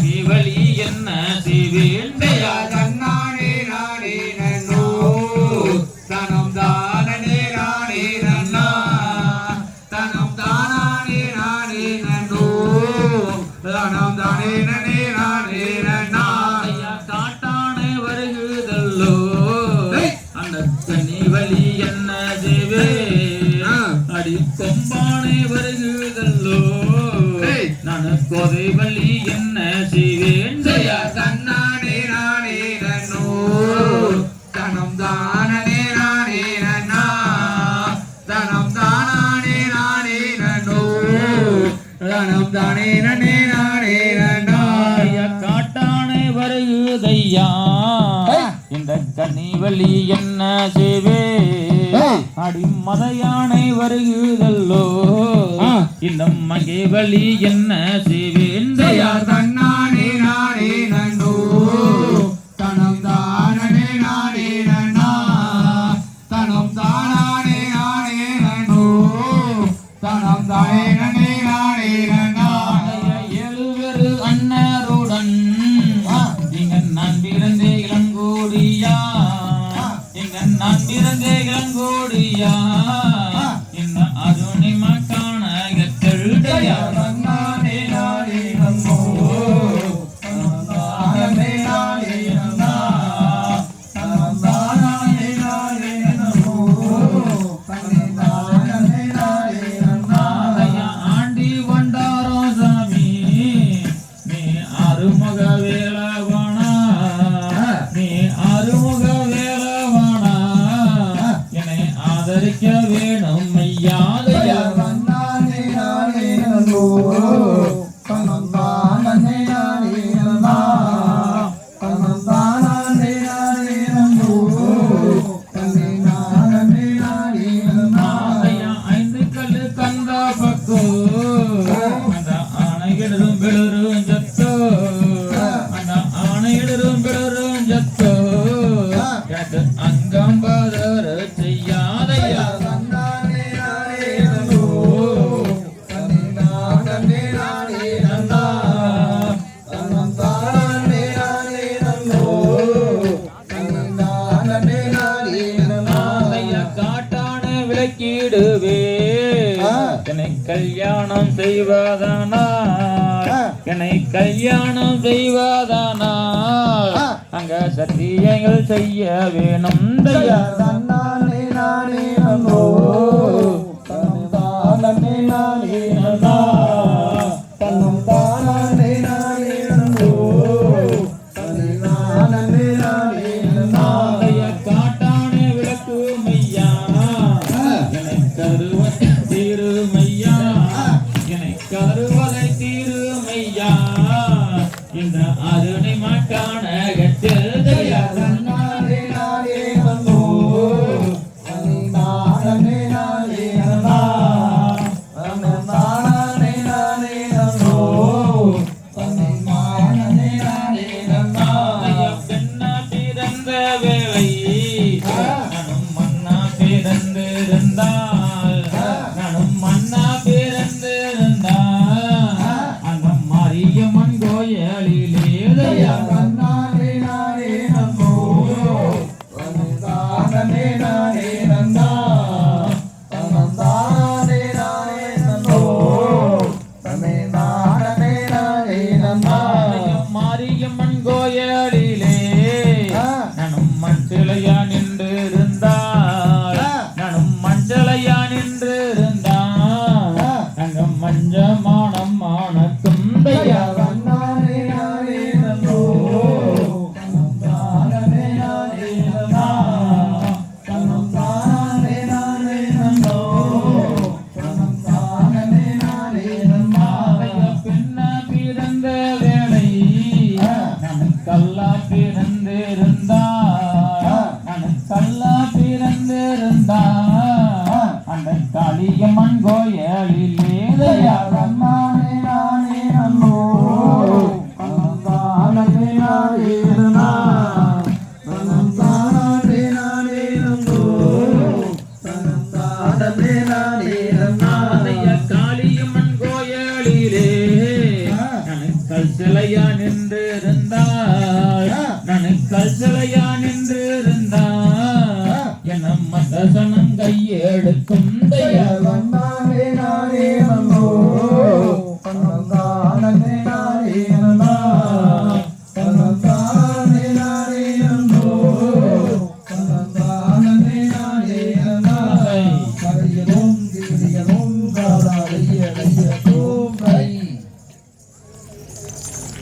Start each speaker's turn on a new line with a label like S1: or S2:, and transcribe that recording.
S1: மகிவழி என்ன செய்வேண்டையா
S2: தன்னானே நானே நன்னோ தனம் தானே நானே நன்னா தனம் தானே நானே நன்னோ தனம் தானே நானே நானே நன்னா
S1: காட்டானே வருகுதல்லோ அந்த கனி வழி என்ன செய்வே அடி கொம்பானே வருகுதல்லோ நான் கோதை வழி என்ன செய்வேன்
S2: தன்னானே நானே நன்னோ தனம் தானே நானே நன்னா தனம் தானே நானே நன்னோ தனம் தானே நானே நானே நன்னா
S1: காட்டானே வருகுதையா இந்த கனி வழி என்ன செய்வே அடி மதையானை வருகுதல்லோ இந்த மகை வழி என்ன செய்வேன்
S2: தன்னானே நானே நன்னோ தனம் தானே நானே நன்னா தனம் தானே நானே நன்னோ தனம் தானே நானே நானே நன்னா
S1: எழுவரு அண்ணருடன் இங்க நான் பிறந்தே இளங்கோடியா இங்க நான் பிறந்தே இளங்கோடியா என்ன அருணி மக்கான கெழுடையா
S2: தன்னானே நானே நன்னோ தனம் தானே நானே நன்னா தனம் தானே நானே நன்னோ தனம் தானே நானே நன்னா
S1: ஆண்டி வண்டாரோ சாமி நீ அருமுக வேலவானா நீ அருமுக வேலவானா என்னை ஆதரிக்க வேணும் ஐயாதையா
S2: தன்னானே நானே நன்னோ தனம் தானே நானே நன்னா தனம் தானே நானே நன்னோ தனம் தானே நானே நன்னா
S1: ஐந்து கல்லு கந்த பக்கோ அந்த ஆணையிடரும் பிளரும் ஜத்தோ அந்த ஆணையிடரும் பிளரும் ஜத்தோ எனக்கு அங்கம் பதற செய்யாதையா
S2: தன்னானே நானே நன்னோ தனம் தானே நானே நன்னா தனம் தானே நானே நன்னோ தனம் தானே நானே நன்னா
S1: காட்டான விளக்கிடுவே என்னை கல்யாணம் செய்வதானா என்னை கல்யாணம் செய்வதானா அங்க சத்தியங்கள் செய்ய வேணும் தயா
S2: தன்னானே நானே நன்னோ தனம் தானே நானே நன்னா தனம் தானே நானே நன்னோ தனம் தானே நானே நன்னா
S1: காட்டானே விளக்கு மையா என்னை கருவதை தீருமையா என்னை கருவதை தீருமையா இந்த அருணை மாட்டான கட்டில் தயா
S2: தன்னானே நானே நன்னோ தனம் தானே நானே நன்னா தனம் தானே நானே நன்னோ தனம் தானே நானே நன்னா
S1: பெண்ணா பிறந்த வேளை நானும் மண்ணா பிறந்திருந்தால் நானும் மண்ணா பிறந்திருந்தால் அந்த மாரியம்மன் கோயிலிலே நிலையா நின்ற